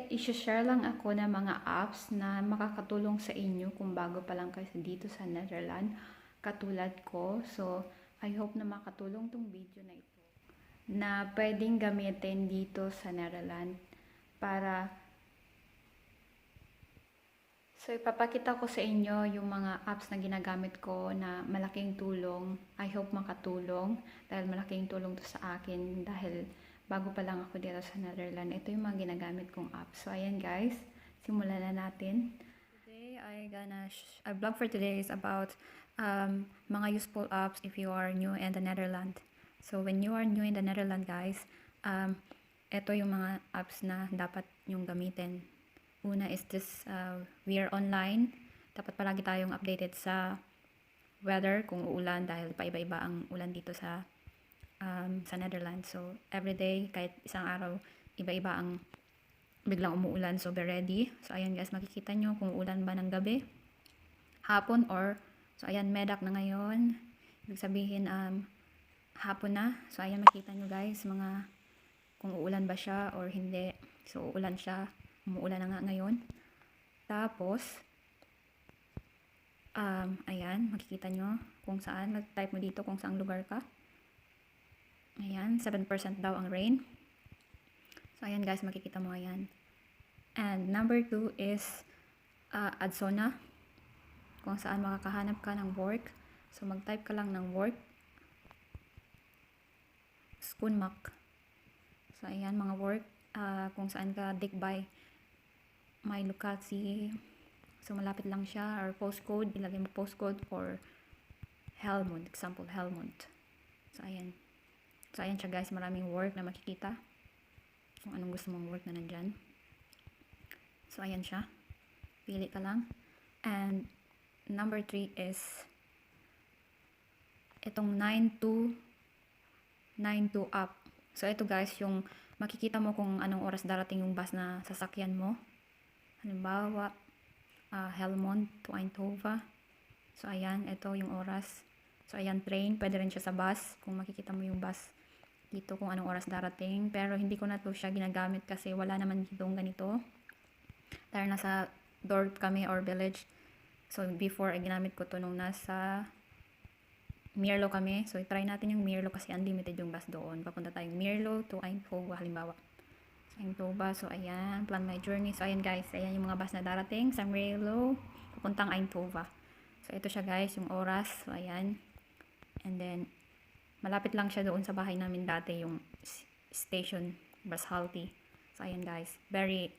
i-share lang ako ng mga apps na makakatulong sa inyo kung bago pa lang kayo dito sa Netherlands, katulad ko. So, I hope na makatulong tong video na ito na pwedeng gamitin dito sa Netherlands para ipapakita ko sa inyo yung mga apps na ginagamit ko na malaking tulong. I hope makatulong dahil malaking tulong to sa akin dahil bago pa lang ako dito sa Netherlands. Ito yung mga ginagamit kong apps. So, ayan guys. Simulan na natin. Today, our vlog for today is about mga useful apps if you are new in the Netherlands. So, when you are new in the Netherlands, guys, ito yung mga apps na dapat yung gamitin. Una is this, we are online. Dapat palagi tayong updated sa weather kung uulan dahil paiba-iba ang ulan dito sa Netherlands. So, everyday, kahit isang araw, iba-iba ang biglang umuulan. So, be ready. So, ayan guys, makikita nyo kung ulan ba ng gabi, hapon, so, ayan, medak na ngayon. Ibig sabihin, hapon na. So, ayan, makikita nyo guys, kung uulan ba siya or hindi. So, uulan siya. Umuulan na nga ngayon. Tapos, ayan, makikita nyo kung saan. Mag-type mo dito kung saang lugar ka. Ayan, 7% daw ang rain. So, ayan guys, makikita mo ayan. And number 2 is Adsona. Kung saan makakahanap ka ng work. So, mag-type ka lang ng work. Schoonmaak. So, ayan, mga work. Kung saan ka digbay. May locatie. So, malapit lang siya. Or postcode. Ilagay mo postcode for Helmond. Example, Helmond. So, ayan. So, ayan siya guys. Maraming work na makikita. Kung anong gusto mong work na nandyan. So, ayan siya. Pili ka lang. And, number 3 is itong 9 to up. So, ito guys, yung makikita mo kung anong oras darating yung bus na sasakyan mo. Halimbawa, Helmond to Eindhoven. So, ayan, ito yung oras. So, ayan, train. Pwede rin siya sa bus. Kung makikita mo yung bus dito kung anong oras darating. Pero, hindi ko na to siya ginagamit kasi wala naman ditong ganito. Dahil nasa dorp kami or village. So, before, ginamit ko to nung nasa Mierlo kami. So, try natin yung Mierlo kasi unlimited yung bus doon. Papunta tayong Mierlo to Eindhoven, halimbawa. Eindhoven. So, ayan. Plan my journey. So, ayan guys. Ayan yung mga bus na darating sa Mierlo. Papuntang Eindhoven. So, ito siya guys. Yung oras. So, ayan. And then, malapit lang siya doon sa bahay namin dati. Yung station. Bashalti. So, ayan guys. Very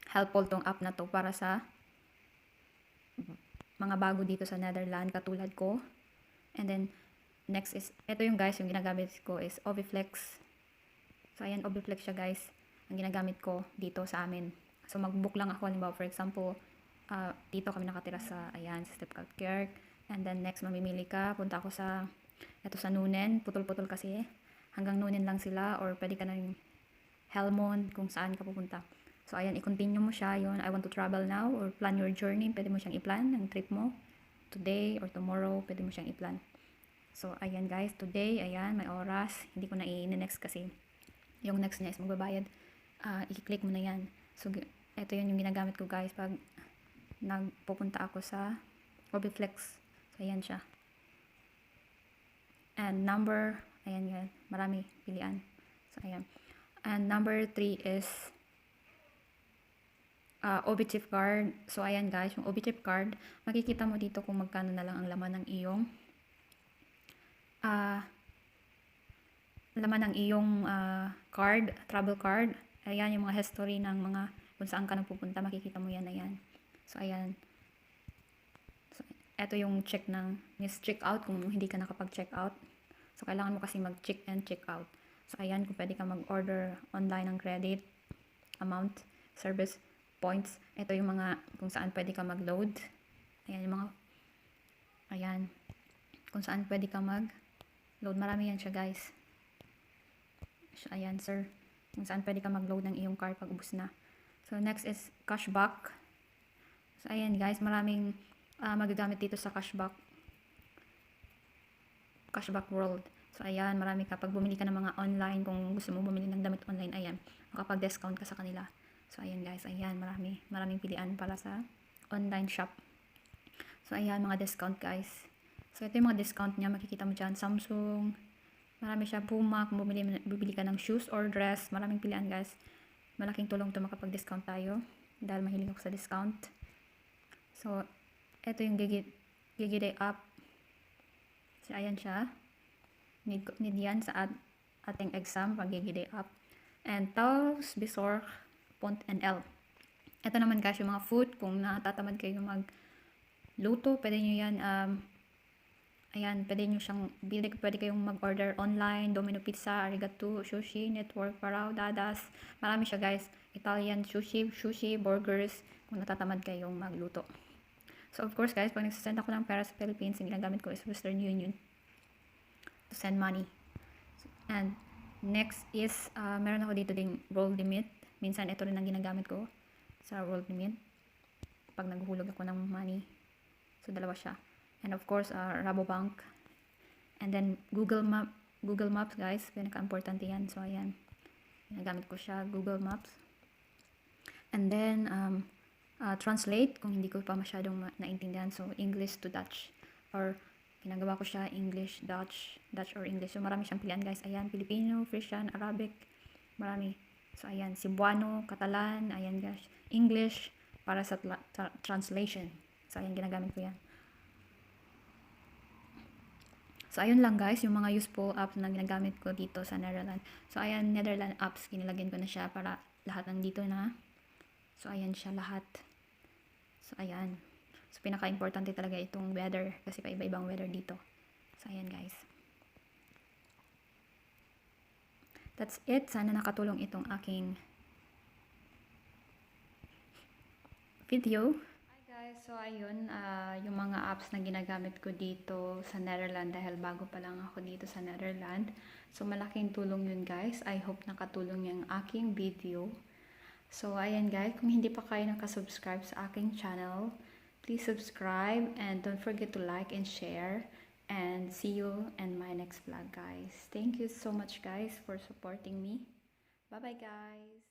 helpful tong app na to para sa mga bago dito sa Netherlands. Katulad ko. And then, next is, ito yung guys. Yung ginagamit ko is Obiflex. So, ayan. Obiflex siya guys. Ang ginagamit ko dito sa amin. So, mag-book lang ako. Halimbawa, for example, dito kami nakatira sa, ayan, sa Stepkirk. And then, next, mamimili ka. Punta ako sa, ito sa Nuenen. Putol-putol kasi. Hanggang Nuenen lang sila. Or, pwede ka na rin Helmond, kung saan ka pupunta. So, ayan, i-continue mo siya. Yun, I want to travel now. Or, plan your journey. Pwede mo siyang i-plan, ang trip mo. Today or tomorrow, pwede mo siyang i-plan. So, ayan guys. Today, ayan, may oras. Hindi ko na i-next kasi. Yung next niya is magbabayad. I-click mo na yan. So, ito yun yung ginagamit ko guys pag nagpupunta ako sa Obiflex. So, ayan siya. And number, ayan yan. Marami pilian. So, ayan. And number 3 is ObiChip card. So, ayan guys. Yung ObiChip card, makikita mo dito kung magkano na lang ang laman ng iyong card, travel card. Ayan, yung mga history ng mga kung saan ka nagpupunta, makikita mo yan, ayan. So, ayan. So, eto yung check ng check out kung hindi ka nakapag-check out. So, kailangan mo kasi mag-check and check out. So, ayan, kung pwede ka mag-order online ng credit, amount, service, points. Ito yung mga kung saan pwede ka mag-load. Ayan, yung mga, ayan, kung saan pwede ka mag-load. Marami yan siya, guys. So, ayan, sir. Kung saan pwede ka mag-load ng iyong card pag ubus na. So, next is cashback. So, ayan guys, maraming magagamit dito sa cashback. Cashback world. So, ayan, marami kapag bumili ka ng mga online, kung gusto mo bumili ng damit online, ayan, makapag-discount ka sa kanila. So, ayan guys, ayan, maraming pilian para sa online shop. So, ayan, mga discount guys. So, ito yung mga discount niya, makikita mo dyan, Samsung, marami siya, Puma, kung bibili ka ng shoes or dress, maraming pilian guys. Malaking tulong to makapag-discount tayo, dahil mahilig ako sa discount. So, ito yung Gigiday app. So, ayan siya. Need yan sa ating exam, pag Gigiday app. And Taos, Bisor, Pont, and L. Ito naman guys, yung mga food, kung natatamad kayo magluto, pwede nyo yan, ayan, pwede nyo siyang, pwede kayong mag-order online, Domino Pizza, Arigato, Sushi, Network, Parao, Dadas. Marami siya guys. Italian sushi, burgers, kung natatamad kayong magluto. So, of course, guys, pag nagsasend ako ng pera sa Philippines, yung ginagamit ko is Western Union to send money. And, next is, meron ako dito ding roll limit. Minsan, ito rin ang ginagamit ko sa roll limit. Pag naghuhulog ako ng money. So, dalawa siya. And, of course, Rabobank. And then, Google Maps, guys. Pinaka-importante yan. So, ayan. Ginagamit ko siya, Google Maps. And then, translate kung hindi ko pa masyadong naintindihan. So, English to Dutch. Or, ginagawa ko siya English, Dutch or English. So, marami siyang pilihan guys. Ayan, Filipino, Frisian, Arabic. Marami. So, ayan, Cebuano, Catalan. Ayan guys. English para sa translation. So, ayan, ginagamit ko yan. So, ayun lang guys, yung mga useful apps na ginagamit ko dito sa Netherlands. So, ayan, Netherlands apps, kinilagyan ko na siya para lahat nandito na. So, ayan siya lahat. So, ayan. So, pinaka-importante talaga itong weather kasi paiba-ibang weather dito. So, ayan guys. That's it. Sana nakatulong itong aking video. Hi guys. So, ayun. Yung mga apps na ginagamit ko dito sa Netherlands dahil bago pa lang ako dito sa Netherlands. So, malaking tulong yun guys. I hope nakatulong yung aking video. So, ayan guys, kung hindi pa kayo nakasubscribe sa aking channel, please subscribe and don't forget to like and share. And see you in my next vlog guys. Thank you so much guys for supporting me. Bye bye guys.